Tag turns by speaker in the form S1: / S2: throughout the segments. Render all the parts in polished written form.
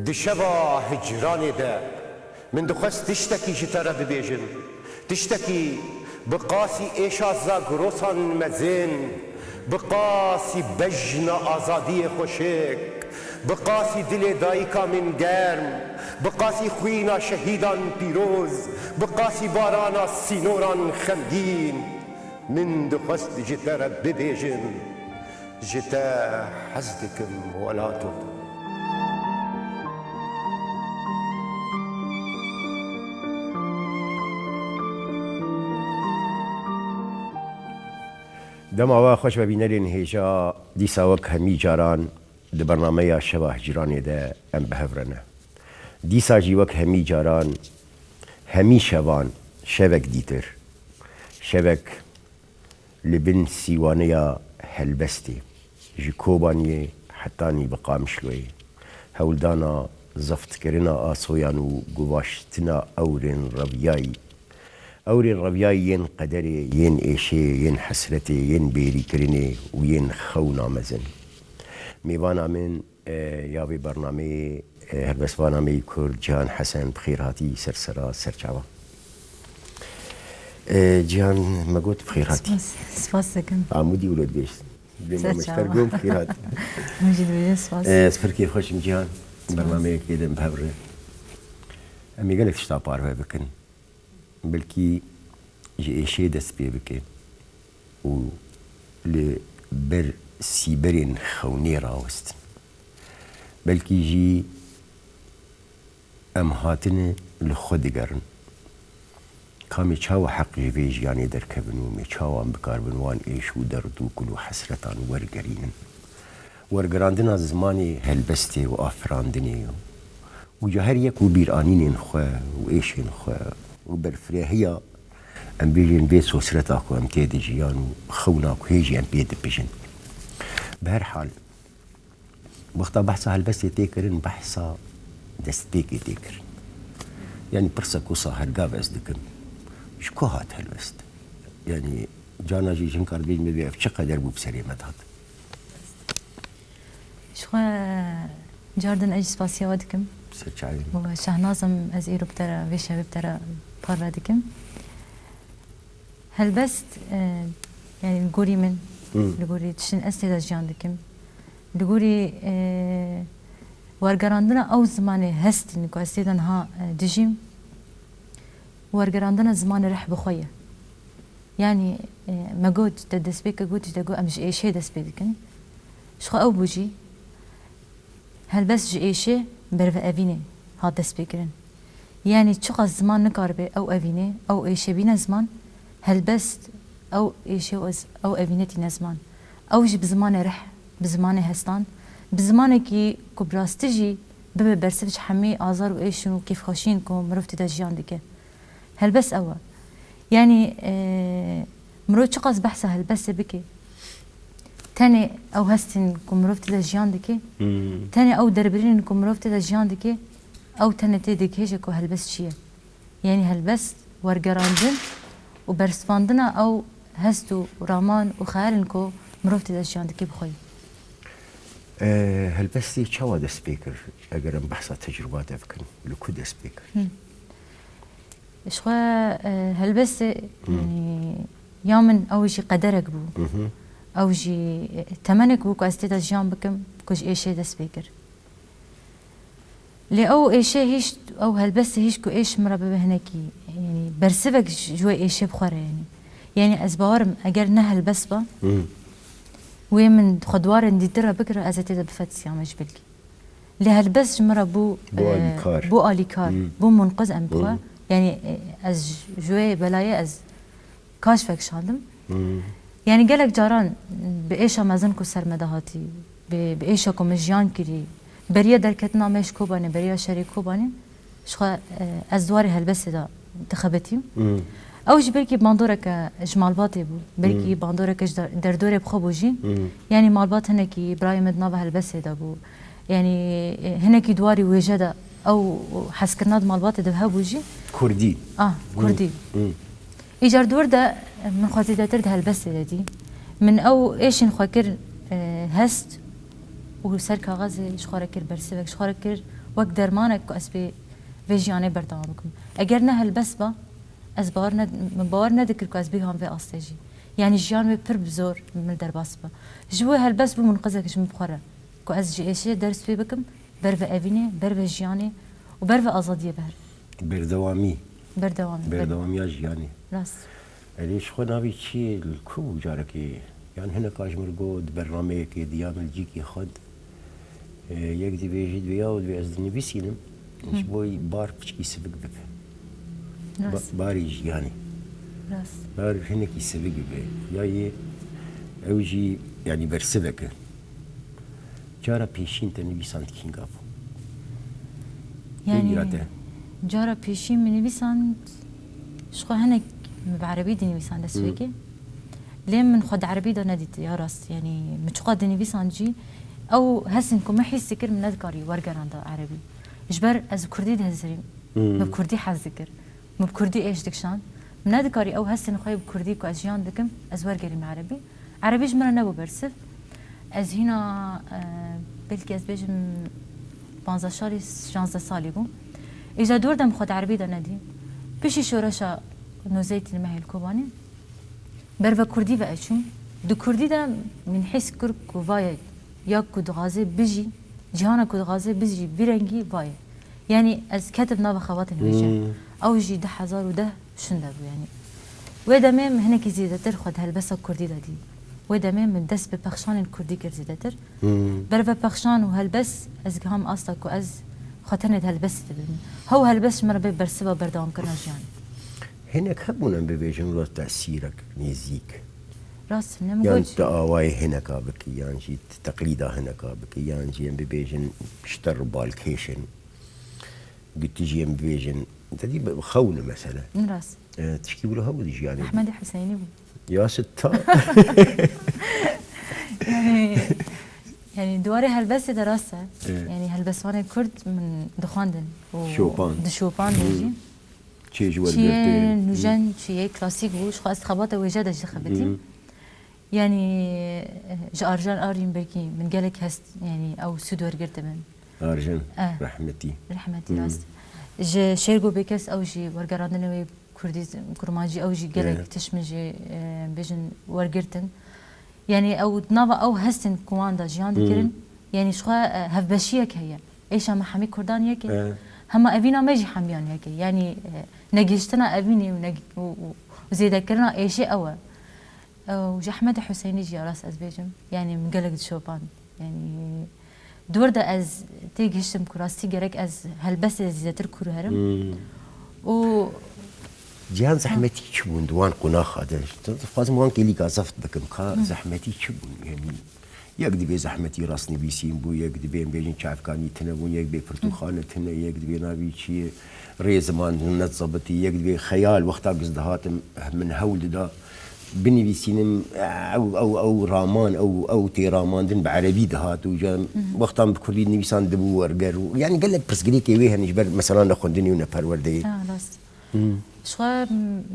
S1: دشبا هجراني دا من دخست تشتكي جترى ببيجن تشتكي بقاسي ايشا زاغروسان مزين بقاسي بجن آزادي خوشك بقاسي دل دايكا من گرم بقاسي خوينا شهيدان بيروز بقاسي بارانا سينوران خمگين من دخست جترى ببيجن جتا حزدكم ولاتو دما خوش ببینرین هیجا دیسا وک همی جاران د برنامه شبه هجرانی ده ام بهورنه دیسا جی وک همی جاران همی شوان شبک دیتر شبک لبن سیوانیا هلبستی جی کوبانی حتانی بقامشلوی هولدانا زفت کرنا آسویان و گواشتنا اورین رویایی أورين ربياي ين قدري ين إيشي ين حسرتي ين بيري كريني وين خونا مزن ميوانا من يابي برنامج هربس برنامج كرد جان حسن بخير هاتي سرسرا سرچاوا جان مقود بخير هاتي
S2: سفاسكم
S1: عمودي ولد بيش بما مشترقون بخير هاتي
S2: مجد ويا سفاس
S1: سفر كيف خوش جان برنامج كده مبهبره أمي قالك شتا بارفه بكن بلكي جي شي دست بي بكي و لبر سيبرين خوني راوست بلكي جي ام هاتن لخود قرن كامي چاو حق جيج يعني دركبن ومي چاو ام بكاربن وان ايش و دردو كلو حسرتان ورقرين ورقراندنا زماني هلبستي و افراندني و جهر يكو بيرانين خواه و ايشين خواه وبرفريهيا ام بيجين بيت سوسرتاكو ام تيدي جيان وخوناكو هيجي ام بيد بيجن بهر حال وقتا بحثا هالبس تيكرن بحثا دست بيكي تيكرن يعني برسا كوسا هرقاب ازدكم شكو هات هالبست يعني جانا جي جنكار بيج مبيع في شقا دربو بسريمت هات
S2: شخوا جاردن اجي سباسيا ودكم
S1: سرچاوين
S2: وشهنازم از ايرو بترى ويشا بترى بارا دكم هالبست يعني لقوري من لقوري تشن استيدا جان دكم لقوري ورقراندنا او زماني هست نكو استيدا ها دجيم ورقراندنا زمان رح بخويا يعني ما قود تدسبيك قود تدقو امش اي شي دسبيكن شخو او بوجي هالبست جي اي شي برف أبينه هذا سبيكرن يعني شقة زمان نكاربه أو أبينه أو إيش بينا زمان هالبست أو إيش أو أبينتي زمان أو جي بزمان رح بزمان هستان بزمان كي كبراستجي ببى برسفش حمي آزار وإيش وكيف خاشينكم مرفتي دجيان دكه هالبس أول يعني مرو شقة بحثة هالبس بكي تاني او هستنكم مرفتي دجيان دكي تاني او دربرينكم مرفتي دجيان دكي او تاني تيدك هيجكو هالبس شيه يعني هالبس ورقراندن وبرسفاندنا او هستو رامان وخيالنكو مرفتي دجيان دكي بخوي
S1: هالبس دي شوا دا سبيكر اگر بحثا تجربات افكن لكو دا سبيكر
S2: شخوا هالبس يعني يومن او شي قدرك بو او جي تمنك بوكو استيدا جان بكم كوج اي شي دس بيكر لي او اي شي هيش او هالبس هيش كو ايش مرة بهنكي يعني برسبك جوي اي شي بخورة يعني ازبارم اگر نه هالبس با وي من خدوار ندي ترى بكرة ازتيدا بفتس يا مجبلكي لي هالبس مرة بو بو اليكار بو منقذ ام بخوا يعني از جوي بلايا از كاشفك شاندم يعني قالك جاران بإيشا مازنكو سرمدهاتي بإيشا كو مجيان كري بريا دركتنا مش كوباني بريا شري كوباني شخوا أزواري هالبس دا انتخابتي أو جبركي باندورك جمال باطي بو بركي باندورك دردوري بخو بوجين يعني مالبات هنكي برايم دنابا هالبس دا بو يعني هنكي دواري وجدا أو حسكرناد مالبات دا بوجي
S1: كردي
S2: كردي إيجار دور دا من خواتي ترد هالبس دي من أو إيش نخاكر هست وسر كاغذ شخاركر برسبك شخاركر وەک دەرمانێک کە ئەس بێ vê jiyanê berdewam bikim eger ne helbest ba ez min bawer nedikir ku ez bêham vê astê jî yanî jiyan wê pir bi zor min derbas be ji bo helbest bû min qizek ji min bixware ku ez ji êşiyê ders pê bikim ber vê evînê ber vê jiyanê û ber vê azadiyê ber
S1: بردوامي
S2: berdewamî
S1: بردوامي جياني
S2: rast
S1: ليش خو ناوي شي الكو جاركي يعني هنا كاجمر جود برنامج ديام الجيكي خد يقدي بيجي بيا ودي ازدني بيسينم مش بوي بار بشكي سبق بك
S2: rast
S1: باري جياني
S2: rast
S1: بار هناك يسبق بك ياي اوجي يعني برسبك جارا بيشين تنبي سانت كينغابو
S2: يعني
S1: يعني
S2: جارا pêşî min nivîsand ji xwe hinek بعربي دنيفيسان دسويكي لين من خد عربي دا نديت يا راس يعني متشقا دنيفيسان جي او هسن كو ما حس سكر من ذكري ورقان دا عربي جبر از كردي دهزرين مب كردي حذكر مب كردي ايش دكشان من ذكري او هسن خوي بكردي كو اجيان دكم از ورقري عربي عربي جمر نبو برسف از هنا بلكي از بيجم 15 شهري 15 سالي بو اذا دور دم خد عربي دا ندي بشي شورشا نوزيتي المهي الكوباني برفا كردي بأشون دو كردي دا من حيث كرك وفايا يا كود غازي بيجي جهانا كود غازي بيجي برنجي فايا يعني از كاتب نابا خواتي نوجه او جي 10,000 وده شنده بو يعني ويدا ميم هناك زيادتر خد هالبسا كردي دا دي ويدا ميم من دس ببخشان الكردي كر زيادتر برفا بخشان وهالبس از هم اصلا كو از خاطرني هالبس تبين هو هالبس مرة برسبا بردوام كرنا جيان
S1: هناك هبونا ببيجن رو تأثيرك نيزيك
S2: راس
S1: يعني
S2: نموج
S1: تقاواي هناك بك يعني جي تقليدا هناك بك يعني جي ببيجن اشتر بالكيشن قلت جي ببيجن انت دي خونة مثلا
S2: راس
S1: تشكي بلو هبو دي يعني
S2: احمد حسيني بو
S1: يا ستا
S2: يعني دواري هالبس دراسة يعني هالبسواني كرد من دخاندن
S1: شوبان.
S2: دشوبان نجي
S1: چه جوال
S2: شيء
S1: برتين
S2: نوجن شيء كلاسيك بوش خاص خباطة وجادة جي خبتي يعني جارجان آرين بركي من قالك هست يعني أو سودور قرد من
S1: أرجن رحمتي
S2: رحمتي راست جي شيرجو بيكس أو جي ورقرادنا كردي كرماجي أو جي قالك تشمجي بيجن ورقرتن يعني أو نافا أو هستن كواندا جيان دكرن يعني شخوا هفبشيك هي إيش هم حمي كردان يكي هما أبينا ما يجي حميان يكي يعني نجيشتنا أبيني وزيدا كرنا أي شيء أول وجي أحمد حسيني جي راس أزبيجم يعني من قلق شوبان يعني دور ده از تيجي هشتم كراسي جرك از هالبس زيادة كرو هرم و
S1: جهان زحمتي شبون دوان قناخ هذا فازم وان كلي قصفت بكم خا زحمتي شبون يعني يقدي بي زحمتي راسني بيسين بو يقدي بين بيجن شافكاني تنبون يقدي فرتوخانه تنا يقدي بي نابي شي ريزمان نتظبطي يقدي بي خيال وقتها قصدهات من هول ده بني بيسينم او رامان او تي رامان دن بعربي دهات وجا وقتها بكردي نبيسان دبو ورقر يعني قال لك بس قريكي ويه نجبر مثلا نخندني ونفر وردي
S2: راس شخوا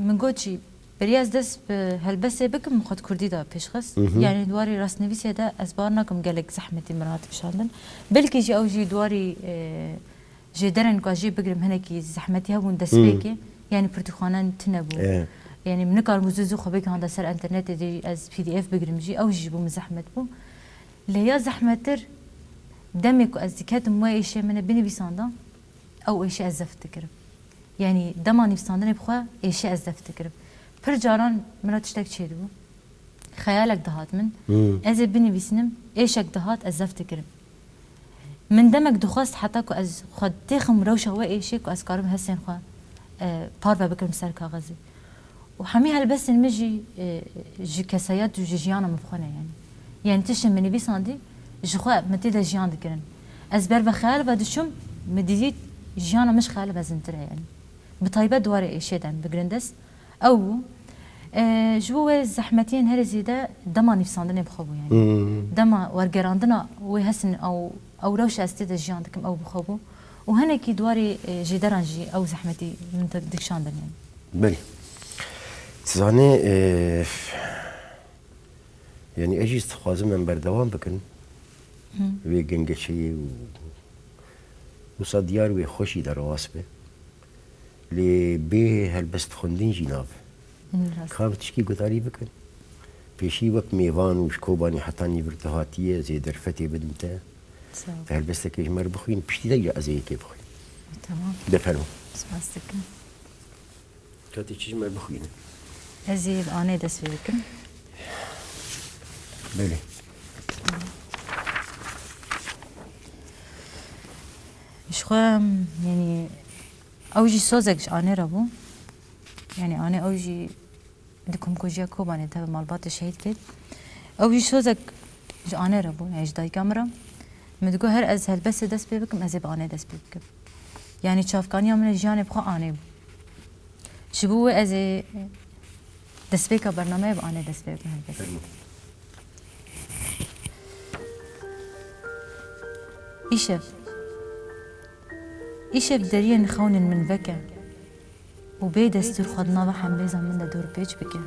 S2: من قوتشي برياز دس هالبس بكم خد كردي دا بيشخص يعني دواري راس نفسي دا أسبارناكم قالك زحمتي مرات بشاندن بلكي جي أو جي دواري جي درن كاجي بقرم هناكي زحمتي هون دس بيكي يعني برتخانان تنبو يعني منكار مزوزو خبيك هذا سر انترنت دي از PDF بقرم جي أو جي بو مزحمت بو ليا زحمتر دمك از كات مو أي شيء من بني بيساندا أو أي شيء أزفتكر يعني دماني بساندني بخوا أي شيء أزفتكر پر جاران مرا تشتك چيدو خيالك دهات من از بني بيسنم ايشك دهات از زفتكرم من دمك دخواست حتى كو از خد تخم روشه و ايشي كو از كارم هسين خوا باربا بكرم سر كاغزي وحمي هالبس المجي جي كسيات و جيانا مفخونه يعني تشم من بيساندي جخوا متيدا جيان دكرن از بربا خيال بدشم مديديت جيانا مش خيال بزنتره يعني بطيبه دوار ايشي دان بجرندس او جوا زحمتين هر زيده دما نفساندني بخبو يعني دما ورقراندنا وهسن او روش استيد جيان دكم او بخبو وهناكي دواري جدرانجي او زحمتي من دكشاندن يعني
S1: بلي تزاني يعني اجي استخوازم من بردوام بكن ويجنجشي وصا ديار وي خوشي در واسبه لي بي هلبست خوندين جناب كاب تشكي قطاري بكن بيشي وقت ميوان وشكوباني حتى نيبرتهاتيه زي درفتي بدمته فهلبست كيش مر بخوين بشتي دقيقة ازي كيف بخوين
S2: تمام
S1: دفنو
S2: سپاس دکم
S1: كاتي تشيش مر بخوين
S2: ازي بآنه دست بکم
S1: بله
S2: شخوام يعني اوجي سوزكش آنه رابو يعني آنه اوجي دكم كوجيا كوباني تبع مالبات الشهيد كد اوجي سوزك آنه رابو يعني جداي كاميرا مدقو هر از هالبس دست بكم ازي بآنه دست بكم يعني شافكانيا من الجانب خو آنه شبوه ازي دست بك برنامه بآنه دست بكم هالبس إيشف دريان خون من بكى وبي دستور خدنا وحمبيزا من دا دور بيج بكى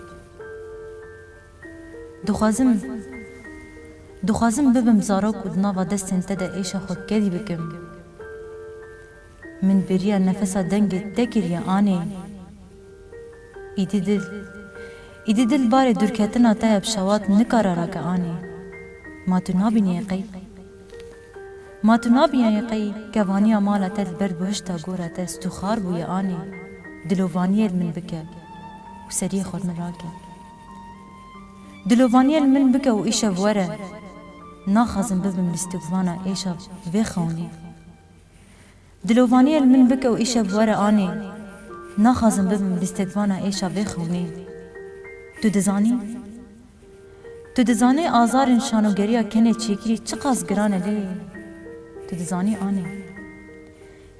S2: دخازم ببم زاروك ودناوا دست انتدا إيشا خود كدي بكم من بريا نفسا دنگ تكر يا آني إيدي دل باري دوركتنا تايا بشوات نكارا راك آني ما تنابيني يقي ما تنابيا يقي كوانيا مالا تل برد بهشتا غورا تستو خاربو يا آني دلوفانيل من بكا وسري خور من راكا دلوفانيل من بكا وإيشا ورا ناخذن ببن الاستقفانا إيشا بخوني دلوفانيل من بكا وإيشا ورا آني ناخذن ببن الاستقفانا إيشا بخوني تو دزانی آزار شانوگریا کنه چیکری چقاس گرانه لی تو دزانی آنه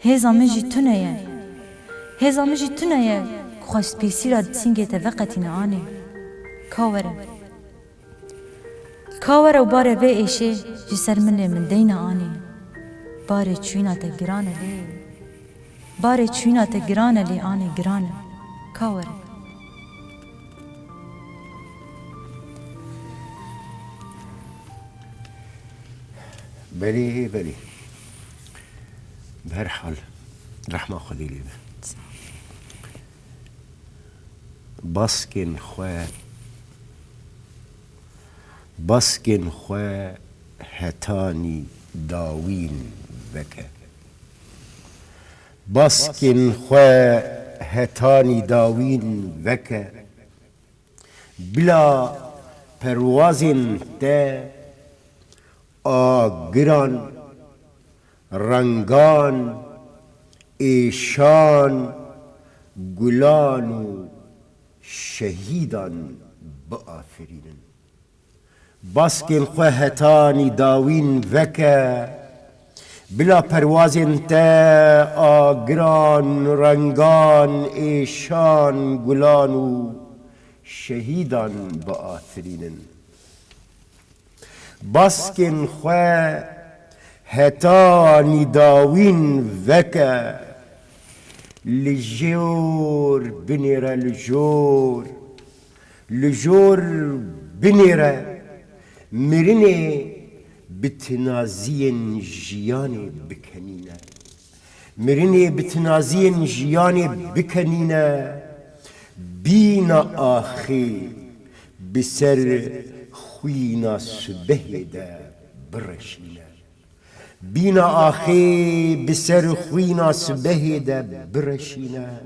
S2: هزا مجی تونه خوش پیسی را سینگه توقتین آنه کاوره و باره وی ایشه جی سرمنه من دین آنه باره چوینا تا گرانه لی آنه گرانه کاوره
S1: بلي بهر حال رحمة خليلي باسكن خوا هتاني داوين بك باسكن خوا هتاني داوين بك بلا پروازن تا آگران رنگان ایشان گلان و شهیدان بآفرینن باسکن خوهتانی داوین وکه بلا پروازن تا آگران رنگان ایشان گلان و شهیدان بآفرینن باسكن خوا هتاني داوين وكا لجور بنيرا لجور بنيرا مرني بتنازين جياني بكنينة مرني بتنازين جياني بكنينة بينا آخي بسر خوینا سبه ده برشینه بینا آخی بسر خوینا سبه ده برشینه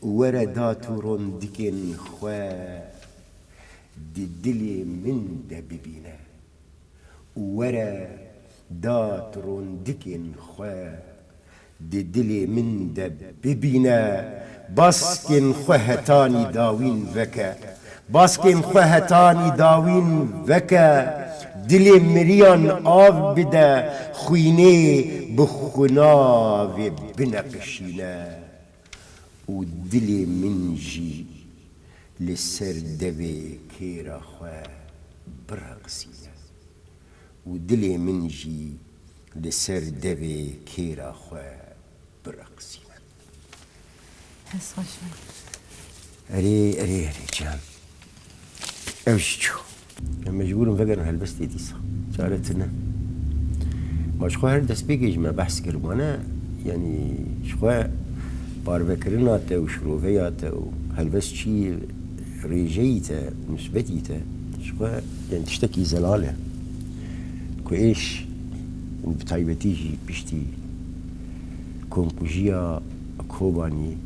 S1: وره داتو رندکن خواه دی دلی من ده ببینه وره دات رندکن خواه دی دلی من ده ببینه باسکن خوهتانی داوین وکه باسكن خوهتاني داوين وكا دل مريان آف بدا خويني بخناو بنقشينا ودل منجي لسر دوي كيرا خواه برقصينا ودل منجي لسر دوي كيرا خواه برقصينا أري جام أوش شو مجبور نفكر هالبس ديسا شارتنا شخوا هر دست بگیج ما بحث کرمانه یعنی شخوا باروکرینات و شروعیات و هلبس چی رجعیت مثبتیت شخوا یعنی تشتکی زلاله که ایش بتایبتیجی بشتی کمپوژیا کوبانی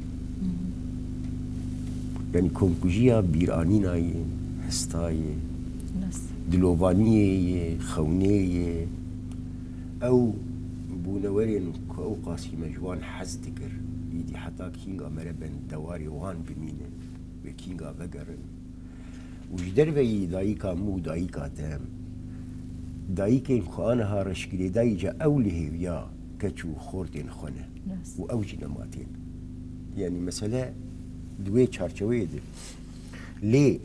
S1: یعنی کمپوژیا بیرانی نایی هستایی دلوبانیه خونیه او بونورين او قاسي مجوان حز دكر يدي حتى كينغا مربن دواري وان بمينه وكينغا بقرن وجدر بي دايكا مو دايكا تام دايكين خانها رشكلي دايجا اوله ويا كتشو خورتين خونه واوجي نماتين يعني مسألة دوي تشارشوي دي ليه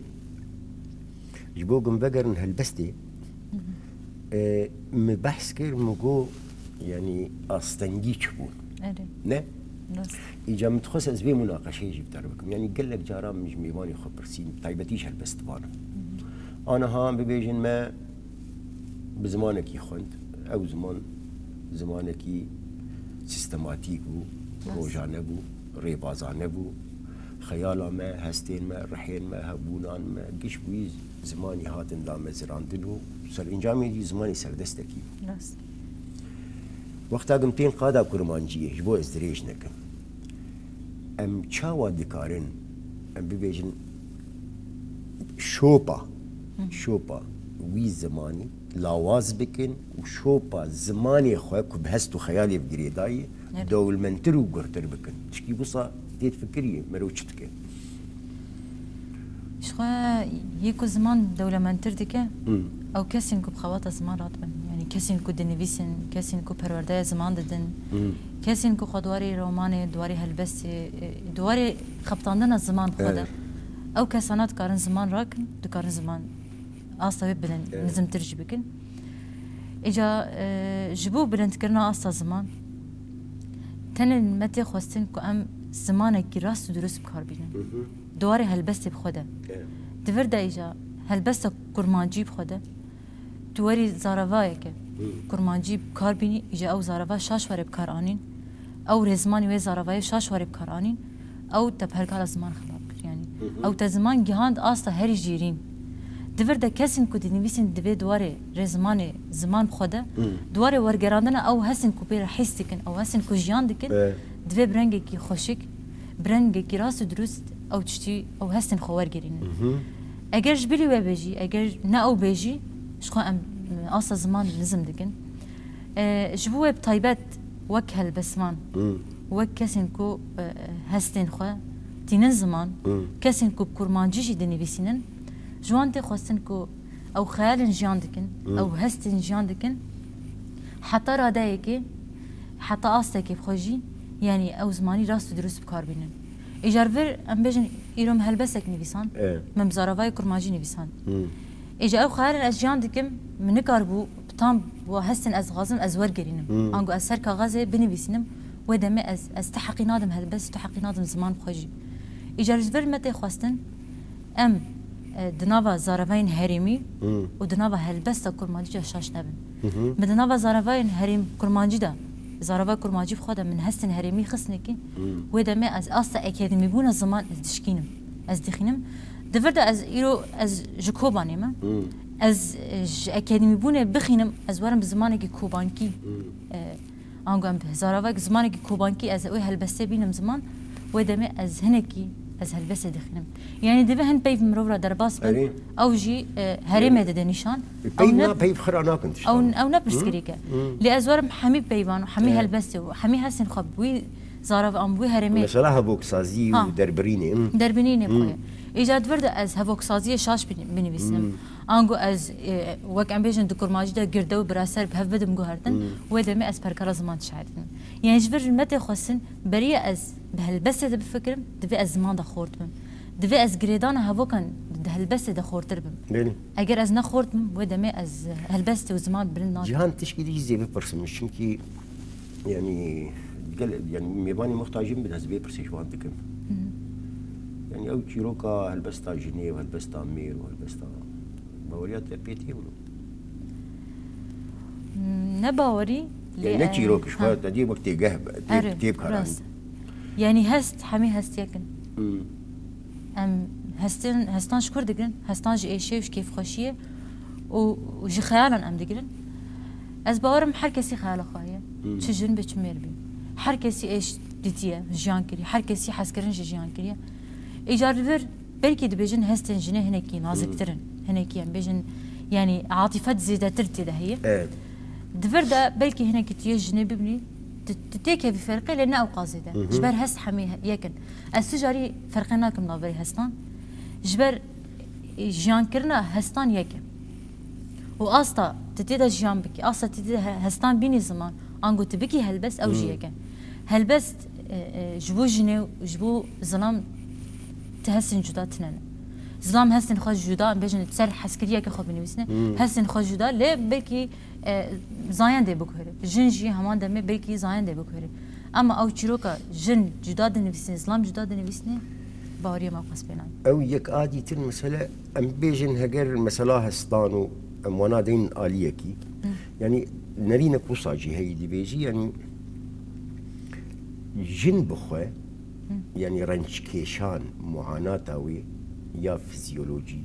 S1: جبوغن بقرن هالبستي مبحث كر مجو يعني أستنجي شبون نه إجا متخصص أزبي مناقشة يجيب تربكم يعني قال لك جارام مش ميواني خبر سين طيبتيش هالبست بانا أنا هام ببيجن ما بزمانك يخند أو زمانك سيستماتيك بو روجانه بو ريبازانه بو خيالا ما هستين ما رحين ما هبونان ما قش بويز زماني هاتن دام زراندنو سر انجامي دي زماني سردستكي وقتا قمتين قادا كرمانجيه جبو ازدريج نكن ام چاوا دكارن ام ببيجن شوبا وي زماني لاواز بكن وشوبا زماني خوك بهستو خيالي بقريداي دول منترو قرتر بكن تشكي بصا تيت فكري مروچتك
S2: شخوا يكو زمان دولة منتر دكه او كسين كو بخواطة زمان راتبن يعني كسين كو دنيفيسن كسين كو پرورده زمان ددن كسين كو خدواري روماني دواري هلبسي دواري خبطاندن الزمان خدا او كسانات كارن زمان راكن دكارن زمان آستا بلن نزم ترجي بكن اجا جبو بلند كرنا آستا زمان تنن متي خواستن كو ام زمانك راست و درست بكار بينن دواري هلبستي بخوده دفرده ايجا هلبسته كرمانجي بخوده دواري زاراوايك كرمانجي بكار بيني ايجا او زاراوا شاش واري بكار آنين او رزماني وي زاراواي شاش واري بكار آنين او تبهركال زمان خلاب يعني او تزمان جهاند آستا هري جيرين دفرده كسين كو دنيويسين دبي دواري رزماني زمان بخوده دواري ورگراندن او هسين كو بير حيستكن او هسين كو جيان دكن دوی برنگی کی خوشک برنگی کی راست درست او تشتی او هستن خوار گرینه اگر جبلی و بيجي اگر نه او بيجي شخو ام اصلا زمان لازم دكن جبوه بطيبات وك هالبسمان وك كسن كو هستن خو تين زمان كسن كو كرمانجي دنيفيسينن جوانتي خوستن كو او خيال جيان دكن او هستن جيان دكن حتى رادايكي حتى آستاكي بخوجي يعني او زماني راست درست بكار بينن اجارفر ام بيجن ايروم هلبسك نيفيسان من بزاراواي كرماجي نيفيسان اجا او خيال الاشجان دكم من كاربو بتام وهسن از غازم از ورقرينم انغو اثر كغازه بنيفيسينم ودمي از تحقي نادم هلبس تحقي نادم زمان بخوجي اجارفر متى خواستن ام دناوا زاراواين هريمي ودناوا هلبس كرماجي شاش نبن بدناوا زاراواين هريم كرماجي دا زاراوا كرماجي بخوده من هستن هرمي خصنكي ودمي از اصلا اكاديمي بونا زمان از دشكينم از دخينم دفرد از ايرو از جكوباني ما از اكاديمي بونا بخينم از ورم بزمانكي كوبانكي انغام زاراوا زمانكي كوبانكي از اوي هلبسه بينم زمان ودمي از هنكي از هلبسه دخينم يعني دبه هن بيف مرورا درباس بن او جي هرمه ده نشان
S1: او نب بيف خرانا كنت
S2: او نبرسكريكا لازور حمي بيبان وحمي هلبسه وحمي هسن خبوي زارف ام بوي هرمه
S1: مثلا هبوك سازي ودربريني
S2: دربريني بخويا ايجاد ورد از هبوك سازي شاش بنويسم انغو از وك امبيجن دكور ماجده گردو براسر بهفدم گوهرتن ودمي از بركار زمان تشعرتن يعني جبر متى خصن بريه از بهلبسه بفكرم دبي از زمان دخورتم دبي از گريدان هبوكن هلبسه دخورتر بم اگر از نخورتم ودمي از هلبسه وزمان برن
S1: جهان تشكيلي زي ببرسم شنكي يعني يعني ميباني محتاجين بنسبه برسيشوان دكم يعني او تشيروكا هلبستا جنيف هلبستا مير وهلبستا باوريات بيتي ولو
S2: نباوري
S1: يعني نتشيروك شوية تجيب وقت جهب تيب كاران
S2: يعني هست حمي هست يكن ام هستان شكر دقن هستان جي ايشي وش كيف خوشيه وجي خيالا ام دقن از باورم هر کسی خیال خواهیه چه جن به چه میر بی هر کسی ايش دیتیه جیان کری هر کسی حس کردن جیان کریه ایجار بر بلکی دبیجن هستن جنه هنکی نازکترن هنکی ام بیجن يعني عاطفة زيادة ترتي ده هي دفر ده بلكي هنا كتير جنة ببني تتيكها في فرقة لأنه أوقات زيادة جبر هست حمي يكن السجاري فرقناكم نظري هستان جبر جيان كرنا هستان يكن وأستا تتيدا جيان بكي أستا تتيدا هستان بيني زمان أنقول تبكي هلبس أو جي يكن هلبس جبو جنة وجبو ظلام تحسن جدا تنن زلام هستن خواج جدا بيجن تسر حسكريه كخو بنويسنه هستن خواج جدا ليه بلكي زاين دي بكره جنجي همان دمه بلكي زاين دي بكره اما او چيروكا جن جدا دنويسنه زلام جدا دنويسنه باوريه ما قص بينان
S1: او يك عادي تر مساله ام بيجن هجر مساله هستانو ام ونادين اليكي يعني نرينا قصاجي هيدي بيجي يعني جن بخوه يعني رنج كيشان معاناتاوي يا فيزيولوجي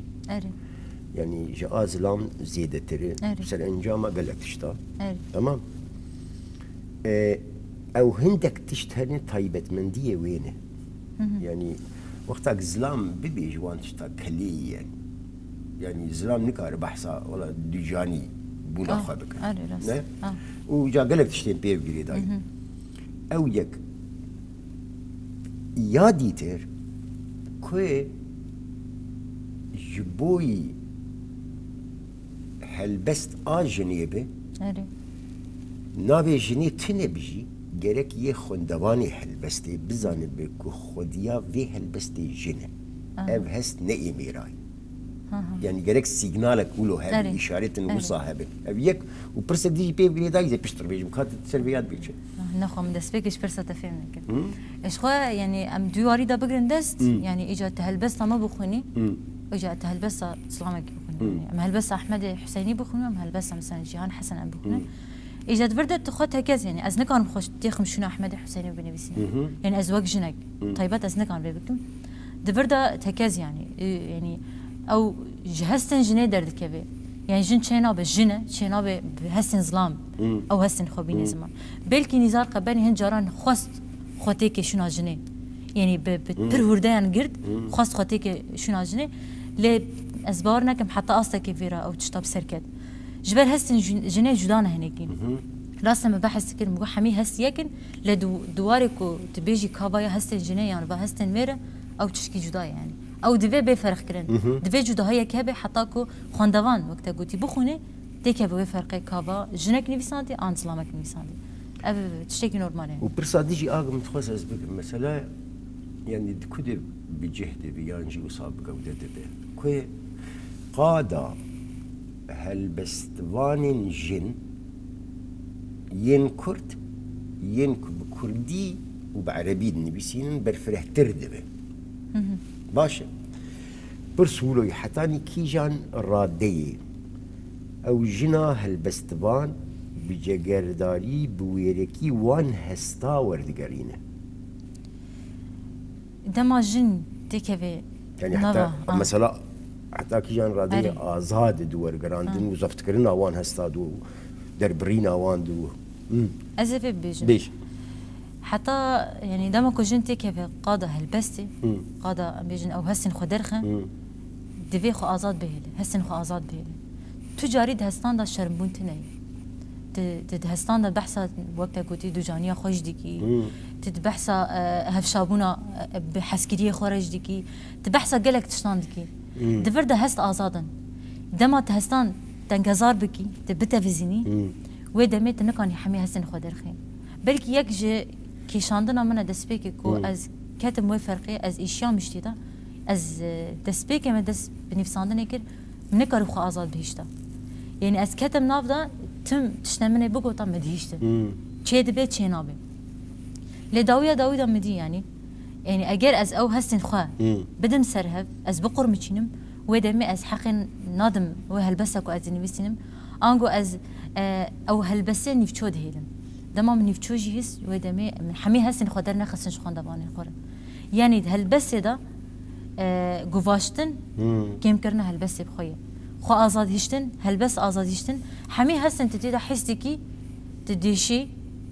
S1: يعني جاء زلام زيادة تري بسر انجامه قالك تشتا تمام او هندك تشتهني طيبة مندية وينه يعني وقتك زلام ببي جوان تشتا كلي يعني زلام نكار بحثا ولا دجاني بونا خابك وجا قالك تشتين بير قريداي او يك يا ديتر كوي جبوي هلبست جنيبه ناوي جني تنبجي جرك يه خندواني هلبستي بزاني بكو خديا في هلبستي جنة اف هست نئي ميراي يعني جرك سيجنالك قولو هذه إشارة المصاحبة أبيك وبرسك دي بيب غريدا إذا بيشتر بيجي مكاتب سيرفيات بيجي
S2: نخم دست بيكش برسة تفهمنا كده إيش خوا يعني أم دواري دا بقرن دست يعني إجا تهلبسة ما بخوني إجا تهلبسة سلامك بخوني يعني أم هلبسة أحمد حسيني بخوني أم هلبسة مثلا جيهان حسن أم بخوني إجا تفردت تخوت هكذا يعني أز نكان خوش تيخم شنو أحمد حسيني بنبيسين يعني أزواج جنك طيبات أز نكان بيبكم دفردت هكذا يعني او جهستن جنه درد كبه يعني جن چينا بجنه چينا بهستن ظلام او هستن خوبين زمان بلكي نزار قباني هن جاران خواست خوتيك شنو جنه يعني بترهردان قرد خواست خوتيك شنو جنه لي اسبار نكم حتى اصلك فيرا او تشطب سركت جبر هستن جنه جدانه هنيكين راسا ما بحث كده مو حمي هست يكن لدواركو تبيجي كابايا هستن جنه يعني بهستن ميرا او تشكي جدا يعني او دوی به فرق کردن دوی جداهایی که به حتی کو خواندوان وقتی گویی بخونه دیگه به فرق کابا جنک نویسندی آن سلامک نویسندی او تشتکی نورماله
S1: و برسادیجی آگم متخصص از بگم مثلا يعني كده بجهد بيانجي وصاب جودة به كوي قادا هالبستوان جن ين كرد ين بكردي وبعربي نبيسين برفره تردبه باشه برسولو يحتاني كيجان رادية او جنا هالبستوان بجگرداری بویرکی وان هستا وردگرینه
S2: دما جن تكفي
S1: يعني حتى مثلا حتى كيجان رادية آزاد دو ورگراندن و زفت کرنا وان هستا دو دربرينا وان دو
S2: أزفي بيجن
S1: بيش
S2: حتى يعني دما كو جن تكفي قادة هالبستي قادة بيجن او هسن خدرخه دفي خو آزاد بهيله هسن خو آزاد بهيله تجاري دهستان دا شرمبون تني تدهستان دا بحثا وقتا قوتي دو جانيا خوش ديكي تدبحثا هفشابونا بحسكرية خورج ديكي تبحثا قلق تشتان ديكي دفر دا هست آزادن دما تهستان تنقزار بكي تبتا فيزيني ويدمي تنقاني حمي هسن خدرخين بلكي يك جي كيشاندنا منا دسبيكي كو از كاتب موي فرقي از اشياء مشتيتا از دسبيكي ما دس بنفساندن يكر منكر خو آزاد بهشتا يعني از كاتب نافدا تم تشتمني بقو تم مدهيشتا چه دبي چه نابي لداوية مدي يعني اگر از او هستن خواه بدم سرهب از بقر مچينم ودمي از حقن نادم وهالبسك و از نويسينم انگو از او هالبسه نفچود هيلم دما من يفتشوجي هس ودمي من حمي هسن خدر نخسن شخان دباني خورا يعني هالبس ده گواشتن كم كرنا هالبس بخويا خو آزاد هشتن هالبس آزاد هشتن حمي هسن تديدا حسدكي تديشي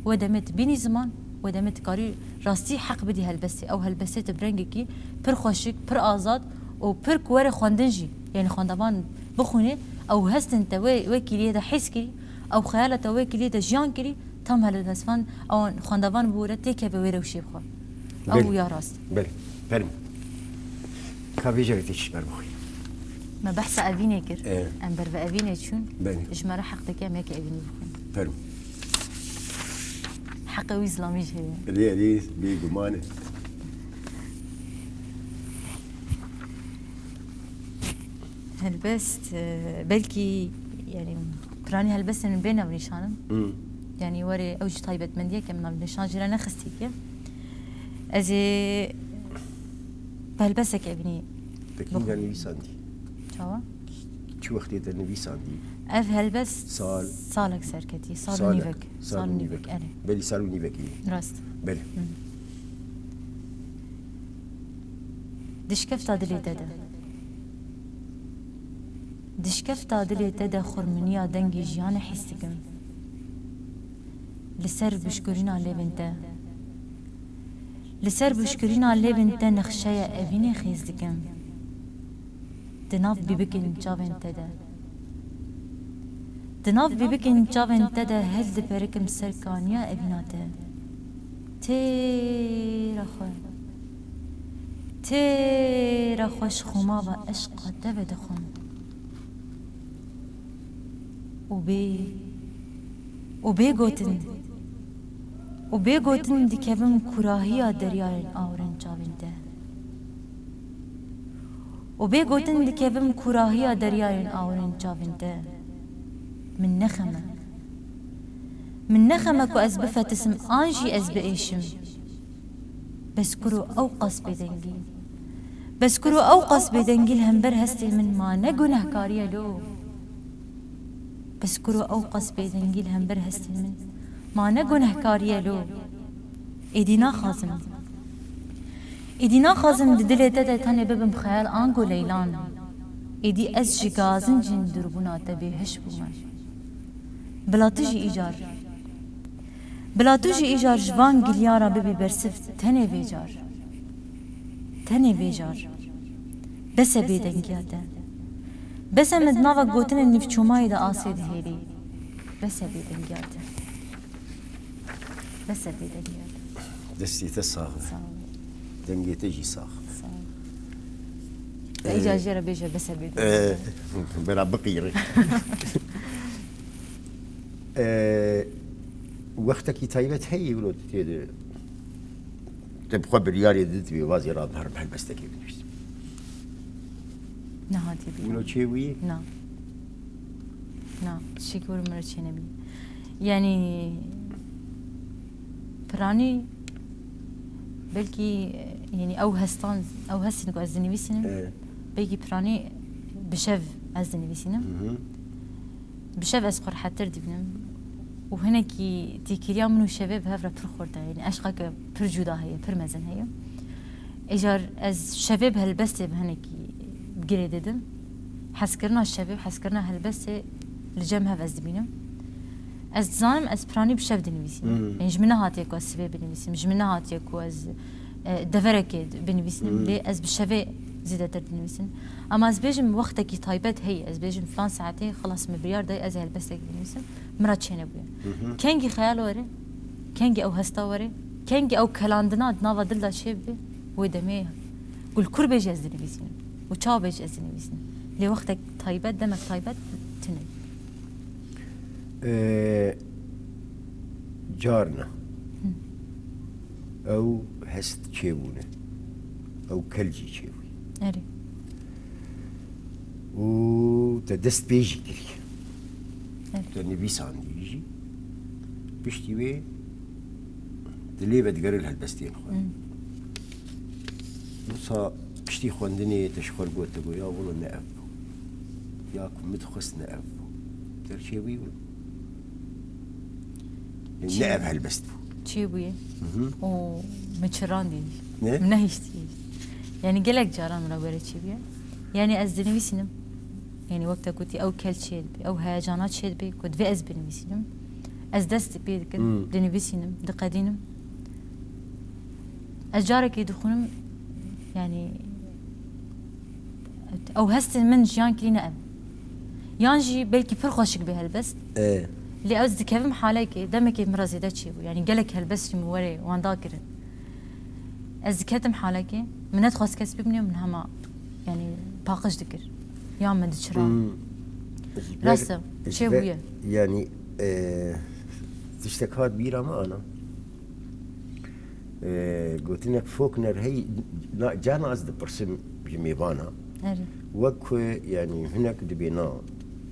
S2: ودمت بيني زمان ودمت كاري راستي حق بدي هالبسي او هالبسي تبرنجكي پر خوشك پر آزاد و پر كوار خواندنجي يعني خواندبان بخونه او هستن توي كليه ده حس كري او خيالة توي كليه ده جان كري تم هالبسفان او خواندبان بوره تيكه بويره وشي بخوا او يا راست
S1: بله فرم كافي جريتش برمخي
S2: ما بحث أبيني كر أم برف أبيني شون
S1: بله
S2: إجماع حق تكام هيك أبيني بخون
S1: فرم
S2: حق وإسلامي شيء
S1: ليه بيجمانه
S2: هلبست بلكي يعني براني هلبست من بيننا ونشانم يعني وري أوج طيبة من ديك من نشان جيران خستيك أزي بهلبسك أبيني
S1: تكين يعني بيساندي شو وقت يتني بيساندي
S2: أف هلبس صالك سركتي صال نيفك أنا
S1: بلي صال نيفك
S2: راست
S1: بلي
S2: دشكفت دلي دادا دشكفت دلي دادا خرمنيا دنجي جيانا حستكم لسر بشكرنا لبنتا لسر بشكرنا لبنتا نخشايا أبيني خيزدكم دناف ببكن جابن تدا دناف ببكن جابن تدا هل دبركم سركانيا ابناته تيرا خوش خما و عشق دو دخون و بي گوتن دکوم کراهیا دریارن آورن جابن ده و بي گوتن دکوم کراهیا دریارن آورن جابن ده من نخمه كو از بفتسم آنجي از بإيشم بس كرو أوقص بدنجي الهمبر هستي من ما نگنه كاريا لو بس كرو أوقص بدنجي الهمبر هستي من ما نگنه كاريا لو إدينا خازم ددل تدا تاني ببم خيال آنگو ليلان إدي أز جغازن جن دربونا تبي هش بومن بلا تجي إيجار جوان گلیارا ببي برسف تنه ويجار بس بيدنگياتا بس مدناوا گوتن النفچوماي دا آسيد هيري بس بيدنگياتا
S1: دستي تساغ دنگي تجي ساغ
S2: إيجار جيرا بيجا بس بيدنگياتا
S1: بلا بقيري وقتك تايبت هي ولو تبقى بريالي دت بوازي راد هرب هالبستك بنفس
S2: نهاتي بي
S1: ولو تشوي
S2: نا شكور مرتشي نبي يعني براني بلكي يعني او هستان او هسنكو ازني بيسن بلكي براني بشف ازني بيسن بشف اسقر حتى دبنم وهناكي تيكيريا منو شباب هفرا برخوردا يعني اشقاك برجودا هي برمزن هي اجار از شباب هالبسه بهناكي بقري ددم حسكرنا الشباب حسكرنا هالبسه لجم هف از دبينم از زانم از براني بشف دنويسين يعني جمنا هاتيكو از سباب بنويسين جمنا هاتيكو از دفرك بنويسين لي از بشفاء زيادة دنويسين اما از بيجم وقتكي طيبت هي از بيجم فلان ساعتين خلاص مبريار داي از هالبسه بنويسين مرات شينا بويا كنجي خيال وري كنجي او هستا وري كنجي او كلاندنا دناوا دلدا شيب ودمي قول كربيج از دنويسين وشابيج از دنويسين لي وقتك طيبت دمك طيبت تني
S1: جارنا او هست چيبونه او كلجي چيبوي
S2: اري
S1: و تدست بيجي كري تنبيس عندي يجي بيشتي وي دلي بتقرر هالبستين خوان نصا بيشتي خواندني تشخر قوت تقول يا والله نقفو ياكم متخص نقفو ترشي وي نعب هالبست
S2: چی بویه و مچران دید
S1: نه؟
S2: نهیشتی يعني قالك جاران ولا ولا چی بیه يعني از دنویسینم يعني وقتا كنتي او كل شيء او هيجانات شيء بي كنت في از بنويسينم از دست بيد كنت دنويسينم دقادينم از جارك يدخونم يعني او هستن من جيان كلينا ام يانجي بلكي فرخوشك بهالبس اللي اوز دكفم حالك دمك مرزي دا تشيبو يعني قالك هالبس موري وان داكرن از دكتم حالك من ادخل كسب ابني من هما يعني باقش ذكر يا من دشران راسه شي ويا
S1: يعني تشتكات بيرا ما انا قلت لك فوكنر هي جانا از برسم جميبانا وكو يعني هناك دبينا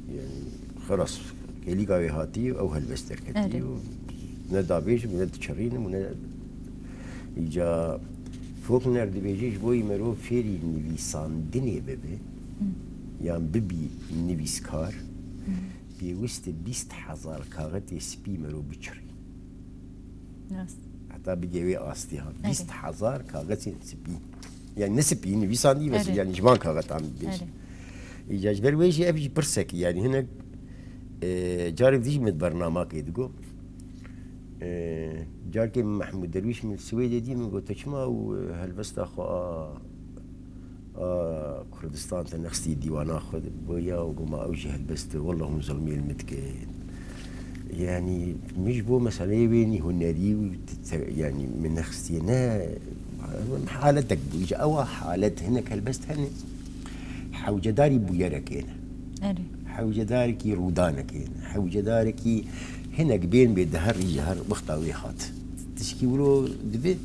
S1: يعني خلاص اللي قاوي هاتي او هالبستر كتي ندابيش من تشرين من يجا فوكنر دبيجيش بوي مرو فيري نويسان دني ببي يعني ببي نويسكار بيوست 20,000 كاغتي سبي مرو بچري حتى بيجي استيها 20,000 كاغتي سبي يعني نسبي نويسان دي بس يعني جمان كاغت عم بيش يجاج برويجي ابي برسك يعني هنا جاري بديش من برنامج يدقو جاركي محمود درويش من السويد دي من قلت شما وهالبست اخو كردستان تنخستي ديوان اخذ بويا وقوم اوجه هالبست والله هم ظلمي المتكين يعني مش بو مسألة بيني هنري يعني من نخستينا حالتك بويجا او حالت هناك هالبست هني حوجة داري بويرك هنا حوجة دارك رودانك هنا حوجة دارك هنا بين بيدهر يجهر بخطاويخات تشكي ولو دبي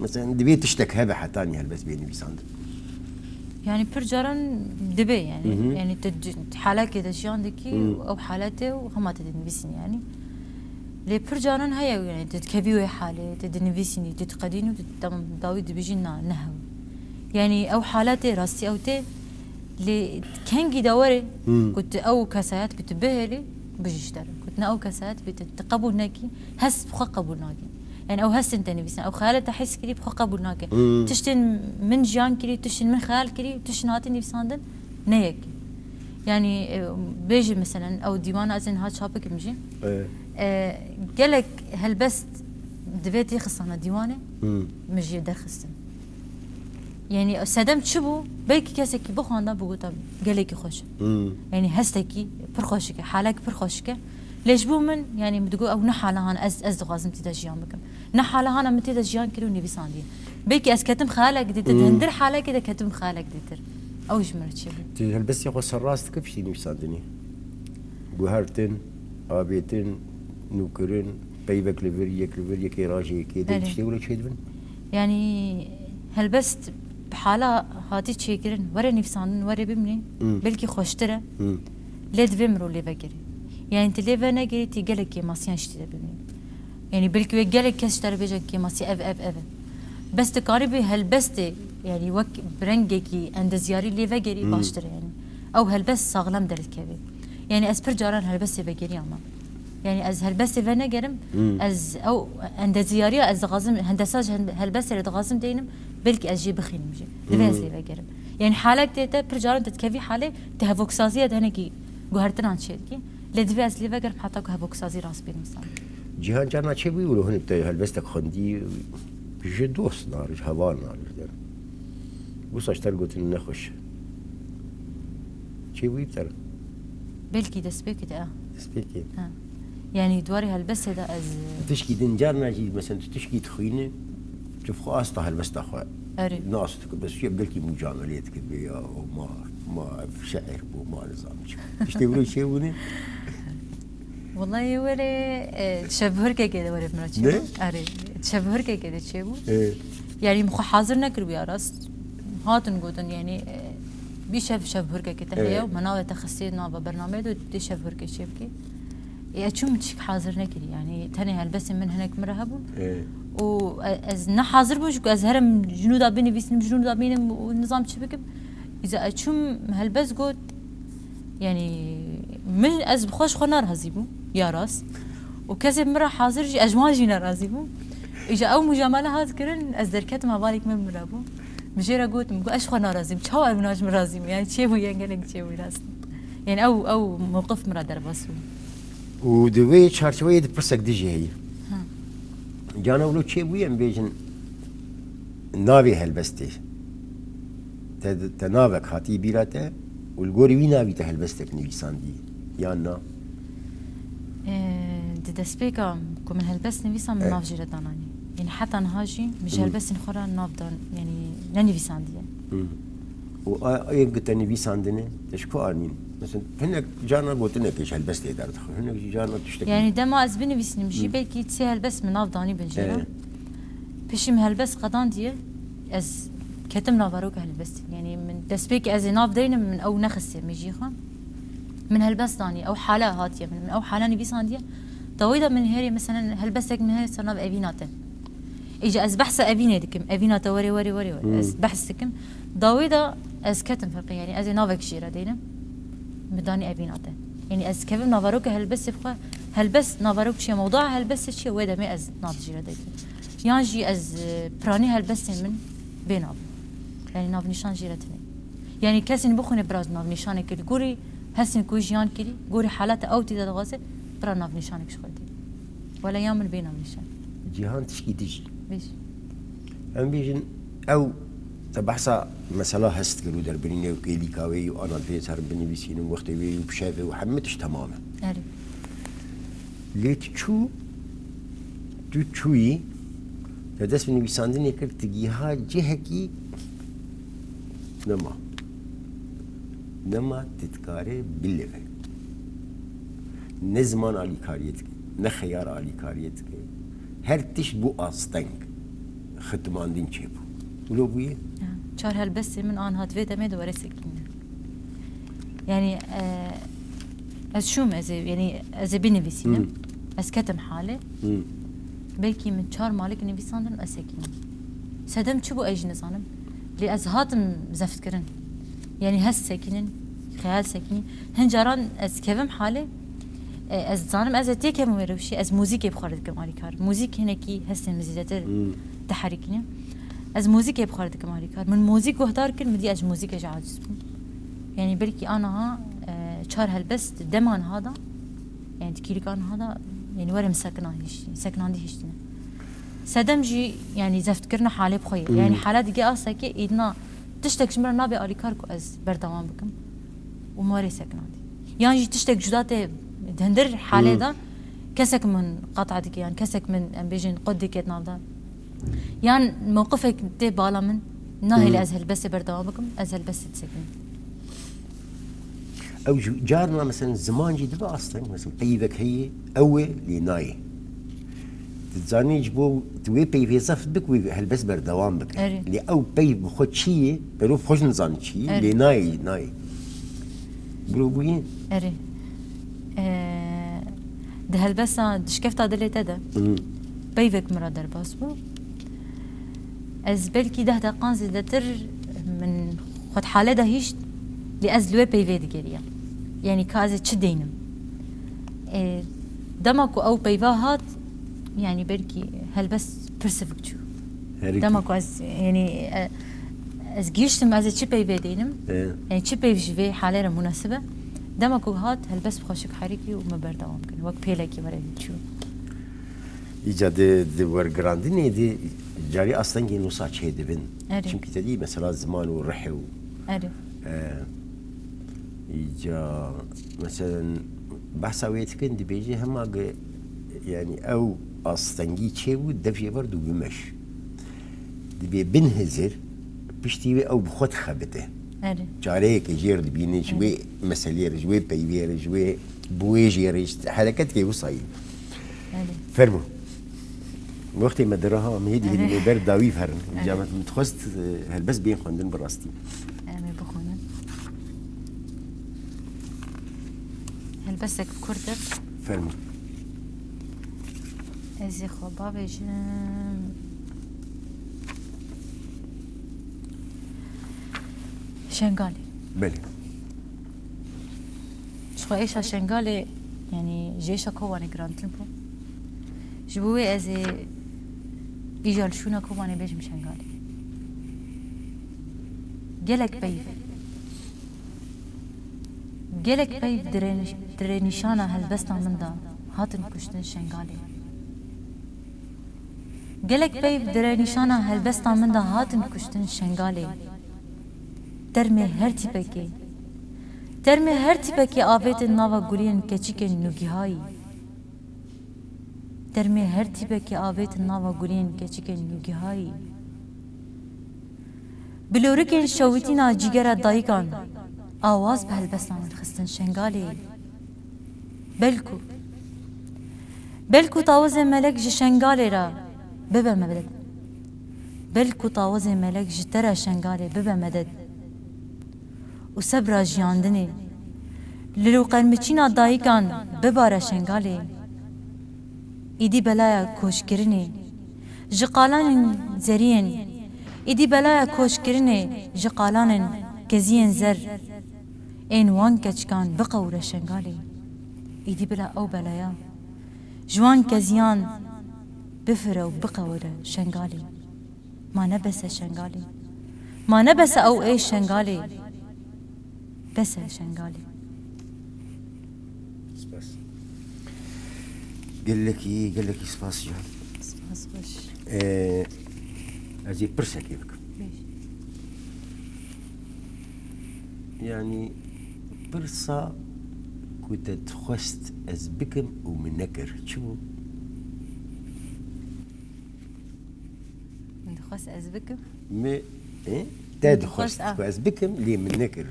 S1: مثلا دبي تشتك هذا حتاني هالبس بيني بيساند
S2: يعني برجران دبي يعني يعني حالات كده شيء عندك او حالاته وهم تدنبسين يعني لي برجران هي يعني تتكبيو حاله تدنبسيني تتقديني وتتم داوي دبيجينا نهو يعني او حالاته راستي او تي اللي كان جدوري كنت او كاسات بتبهلي بجيشتر كنت او كاسات بتقبل ناكي هس بخ قبول ناكي يعني او هس انت نبيس او خاله تحس كلي بخ قبول ناكي تشتن من جان كلي تشتن من خال كلي تشتن هاتي نبيساندن نيك يعني بيجي مثلا او ديوان ازن هات شابك مجي قالك هالبست دبيتي خصنا ديوانه مجي درخصن يعني صدمت شبو بلكي كاسكي بخواندا بقولتا قالك خوش يعني هستكي برخوشك حالك برخوشك ليش بو من يعني بتقول او نحاله هان از غازم تدجيان بكم نحاله هان متي دجيان كيلو نبي ساندي بلكي اس كتم خالك دي تهندر حالك كده كتم خالك ديتر او جمرت شبو
S1: هالبس يا راست كيف شي نبي ساندني بوهرتن ابيتن نوكرن بيبك ليفر كي راجي كده تشتي ولا تشيدبن
S2: يعني هالبست بحالة هاتي تشيكرن ورا نفسان ورا بمني بلكي خوشتره ليد فيمرو لي فاكري يعني انت لي فانا قريتي قالك كي ماسيان شتي بمني يعني بلكي قالك كاستر بيجا كي ماسي اف بس تقاربي هالبستي يعني وك برنجكي عند زياري لي فاكري باشتر يعني او هالبس صاغلم دلت كبي يعني اسبر جاران هالبستي فاكري اما يعني از هالبستي فانا قرم از او عند زياري از غازم هندساج هالبستي اللي غازم دينم بلكي اجي بخين مجي دبيز لي بقرب يعني حالك تيتا برجارن تتكفي حاله تهفوكسازيه هنكي جوهرتنا شيكي لدبيز لي بقرب حتى هفوكسازي راس بين مثلا
S1: جهان جانا شي بيقولوا هن بتاع هالبستك خندي بيجي دوس نارج هوا نارج بص اشتر قلت لنا نخش شي بيبتر
S2: بلكي دسبيكي ده
S1: دسبيكي
S2: يعني دواري هالبس ده از
S1: تشكي دنجارنا جي مثلا تشكي تخينه شوف خاصة هالبست أخويا ناصتك بس شيء بقولك مجاملاتك بيا وما شعر وما نظام تشتغلوا شيء وني
S2: والله وري تشبهر كده وري مراتي أري تشبهر كده تشيبو يعني مخ حاضر نكر بيا راس هاتن قدن يعني بيشوف شبهر كده هي ومناوي تخصيصنا ببرنامج ده تشبهر كشيبكي يا شو متشك حاضر نكري يعني تاني هالبس من هناك مرهبون و از نحاضر بوش از هرم جنود ابيني بيسن جنود ابيني والنظام شبكب اذا اشم هالبس قد يعني من از بخوش خنار هزيبو يا راس وكذا مرة حاضر جي أجمال جينا رازي بو إجا أو مجاملة هاد كرن از دركت ما بالك من مرة بو مجيرا قلت مقو أشخوا نارازيم شو أبناش مرازيم يعني شيء هو ينقلق شيء راس يعني أو موقف مرة درباسو
S1: ودوي شارشوية برسك ديجي هي جانا ولو شيء ويا بيجن نابي هالبستي تنابك هاتي بيراته والجوري وين نابي تهالبستك نيسان دي يانا
S2: دسبيكا كم من هالبس نفيسان من ناف جيرة داناني يعني حتى نهاجي مش هالبس نخورا ناف دان يعني ننفيسان دي
S1: وأي قلت نفيسان دني تشكو آمين مثلا هناك جانا قلت لك إيش هالبس تقدر تدخل هناك جانا تشتكي
S2: يعني دما أزبني بس نمشي بلكي تسي هالبس من ناف داني بنجيرة بشم هالبس قدان دي از كتم نافاروك هالبس يعني من دسبيك از ناف دينا من أو نخسي ميجيخا من هالبس داني أو حالة هاتية من أو حالة نفيسان دي طويلة من هيري مثلا هالبسك من هيري صرنا بأبيناته إجا از بحث أبينه دكم أبيناته وري از بحثكم ضويدة از كتم فرقي يعني از نافك شيرة دينا بداني أبيناته يعني از كيف نافاروك هالبس يبقى هالبس نافاروك شيء موضوع هالبس شيء ويدا ما از ناف شيرة دينا يانجي از براني هالبس من بيناب يعني ناف نشان جيرتني يعني كاسين بخوني براز ناف نشانه كلي قوري هسين كوجيان كلي قوري حالته أو تدا غازة برا ناف نشانك شغلتي ولا يامن بينام نشان
S1: جيهان تشكي تجي
S2: بيش
S1: أم بيجن أو تبحثا مثلا هست قالوا دربني وكيلي كاوي وأنا الفيس هربني بيسين وقتي وي وبشافي وحمتش تماما
S2: أري
S1: ليت شو تشوي تدس من بيساندني كل تجيها جهكي نما تتكاري بالليفل نزمان على كاريتك نخيار على كاريتك هر تش بو أصتنك ختمان دين شيبو ولو بويه
S2: شار هالبس من آن هات فيدا ميدا ورسكين يعني از شوم از يعني از بنفسينا از كتم حالي بلكي من شار مالك نفساندن أسكين سدم شبو أيج نزانم لي از هاتم زفت كرن يعني هس سكينن خيال سكين هنجران از كيفم حالي از زانم از تيكم ويروشي از موزيك بخارد كمالي كار موزيك هناكي هسن مزيدات تحركني از موزيك بخارد كمالي كار من موزيك وهدار كل مدي از موزيك جعاجز يعني بلكي انا ها شار هالبس دمان هذا يعني تكيلي كان هذا يعني ورم سكنان هيش سكنان دي هيشتنا سدمجي يعني زفت كرنا حالي بخوي يعني حالات دقي اسكي ايدنا تشتك شمر نابي علي كاركو از بردوام بكم وموري سكنان دي يعني تشتك جدات دهندر حالي دا كسك من قطعتك يعني كسك من امبيجن قدك يتنافدا يعني موقفك دي بالا من ناهي اللي ازهل بس بردوام بكم ازهل بس تسكن
S1: او جارنا مثلا زمان جي دبا اصلا مثلا بيفك هي اوي لناي تزاني جبو توي بيفي صف بك هالبس بردوام بك اللي او بي بخد شيء بروف خوش نزان شيء لناي ناي برو بوين
S2: اري ده هالبس دشكفتا دليتا ده بيفك مرا درباس بو از بلكي ده دقان زيدتر من خد حالة ده هيش لأزلوه بيفي دقيريا يعني كازي تشدينم دمكو أو بيفاهات يعني بلكي هالبس برسفكتشو دمكو از يعني از جيشتم از تشي بيفي دينم يعني تشي بيفي في حالة مناسبة دمكو هات هالبس بخشك حريكي وما بردوام كن وقت بيلاكي ورا تشو
S1: إيجاد دي ورقراندني دي جاري أصلاً جي نصا شيء دبن çünkü تدي مثلا زمان والرحي
S2: أري
S1: إيجا مثلا بحث ويتكن دي بيجي هما يعني أو أصلاً جي شيء ودفع برضو بمش دي بنهزر بيشتي أو بخد خبته جاري كجير دي بيني شوي مسألة شوي بيبير شوي بويجير حركات كي وصاي فرمو وقتی مدرها مهدی هدی مبر داوی فرن جامعه متخصص هالبس بين خواندن براستي
S2: امي بخونن هالبسك كردك
S1: فرمو
S2: ازي خبا بيجن شنغالي
S1: بله
S2: شو ايش شنغالي يعني جيشا كواني جراند تلمبو جبوي از ایجال شونا کوبانه بجم شنگالی گلک پیف درنشانا هلبستا من دا هاتن کشتن شنگالی گلک پیف درنشانا هلبستا من دا هاتن کشتن شنگالی درمه هر تیپکی آویت ناوا گلین کچیکن نوگیهایی درمه هر تیپکی آویت ناوا گلین کچیکن نوگیهایی بلورکن شویتینا جیگر دایگان آواز به هلبستا من خستن شنگالی بلکو تاوز ملک جی شنگالی را ببه مدد بلکو تاوز ملک جی ترا شنگالی ببه مدد و صبر جیاندنی للو قرمچینا دایگان بباره شنگالی ایدی بلایا کوشگرنی جقالان زرین ایدی بلایا کوشگرنی جقالان گزین زر این وان کچکان بقوره شنگالی ایدی بلا او بلایا جوان گزیان بفره و بقوره شنگالی ما نبس شنگالی ما نبس او ای شنگالی بس شنگالی
S1: سپاس قال لك سپاس جان
S2: سپاس باش
S1: ازي برسكي بك يعني برصة كنت تخست از بكم ومن نكر شو
S2: من دخوس أزبكم
S1: ما ايه تاد خست از بكم ليه من نكر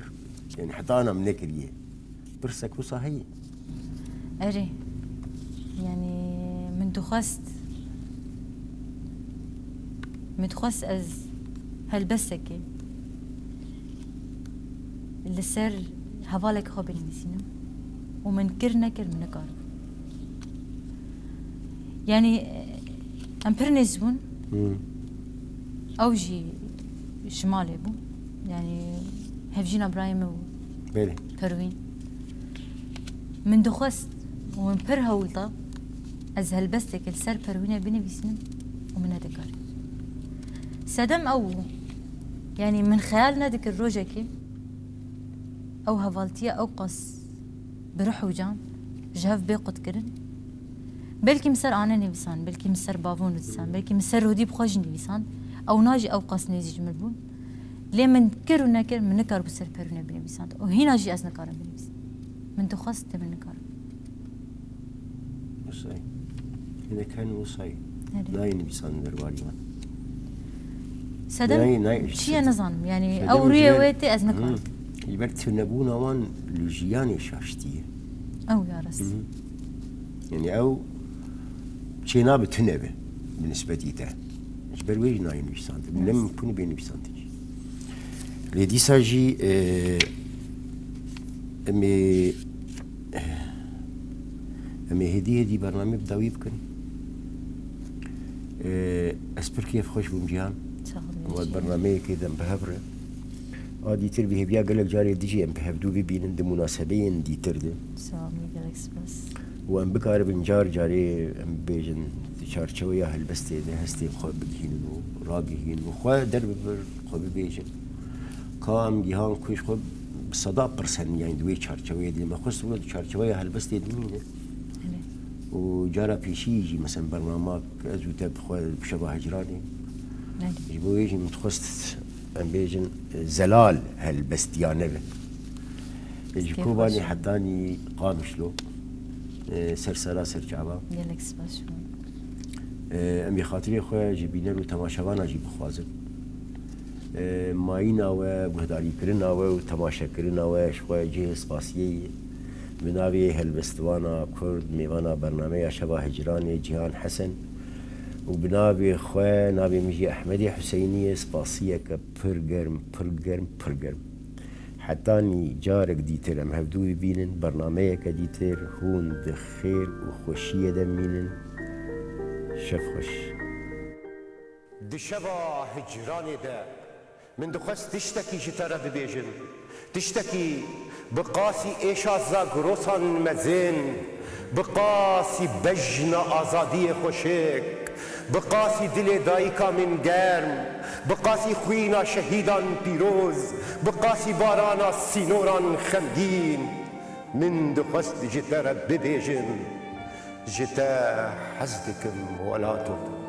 S1: يعني حتى انا من نكر يه برسك وصحيح
S2: أري يعني من دخوست از هالبسكي اللي سر هفالك خو بنمسينم ومن كر نكر من نكار يعني أمبرني زبون أوجي شمالي بو يعني هفجينا برايم و
S1: بله
S2: بروين من دخست ومن بر هولطة از هالبستك السر بروينة بنمسينم ومن هدكار سدم أو يعني من خيالنا ديك الروجكي أو هفالتيا أو قص بروح وجان جهف بيقود كرن بلكي مسر أنا نيفسان بلكي مسر بافون نيفسان بلكي مسر رودي بخوش نيفسان أو ناجي أو قص نيزي جمربون ليه من كر ونكر من نكر بسر برونا بنيفسان وهنا جي أز نكارم بنيفسان من تخصت من نكارم
S1: وصاي هنا كان وصاي ناي نيفسان درواريوان
S2: سدم شيء نظام يعني أو ريوتي أز نكارم
S1: يبرت نبونا وان لجياني شاشتيه
S2: أو يا رس
S1: يعني أو شيء نابت تنبه بالنسبة لي جبر ويج ناي نيفسانت لم يكون بين نيفسانت لدي ساجي أمي هدي برنامج بداوي بكن أسبر كيف خوش بمجيان والبرنامج كذا بهبره دي تر به بيا قالك جاري ديجي ام بهبدو ببين دي مناسبين دي تر دي
S2: سامي قالك بس
S1: وام بكار بنجار جاري ام بيجن شارشوية هالبستي ده هستي خو بجين وراجهين وخوا درب خو بيجن كام جهان كويش خو بصداق برسن يعني دوي شارشوية دي ما خص ولد شارشوية هالبستي دي مين وجارا بيشي يجي مثلا برنامج ازو تب خو بشبه هجراني يجيبوا يجي متخصص ام بيجن زلال هالبستيانه يجيكو باني حداني قامشلو سرسرا سرجعبا
S2: يلك سباس شو
S1: ام بخاطري خويا جبينا له تماشاوانا جيب خوازن ماينا و بهداري كرنا و تماشا كرنا و شوية جه سباسية بناوي هالبستوانا كرد ميوانا برنامج شبه هجراني جيهان حسن وبنابي خواه نابي مجي أحمدي حسينية سباسية كبرجرم حتاني جارك ديتر ام هفدو بينن برنامجك ديتر هون دخير وخوشية دمينن شف خوش دشبا هجراني ده من دخست تشتكي شترى ببيجن تشتكي بقاسي ايشا زاغروسان مزين بقاسی بجن آزادی خوشک، بقاسی دل دایکا من گرم، بقاسی خوینا شهیدان پیروز، بقاسی بارانا سینوران خمگین. من دخست جتا را ببیجن، جتا حزدکم ولاتو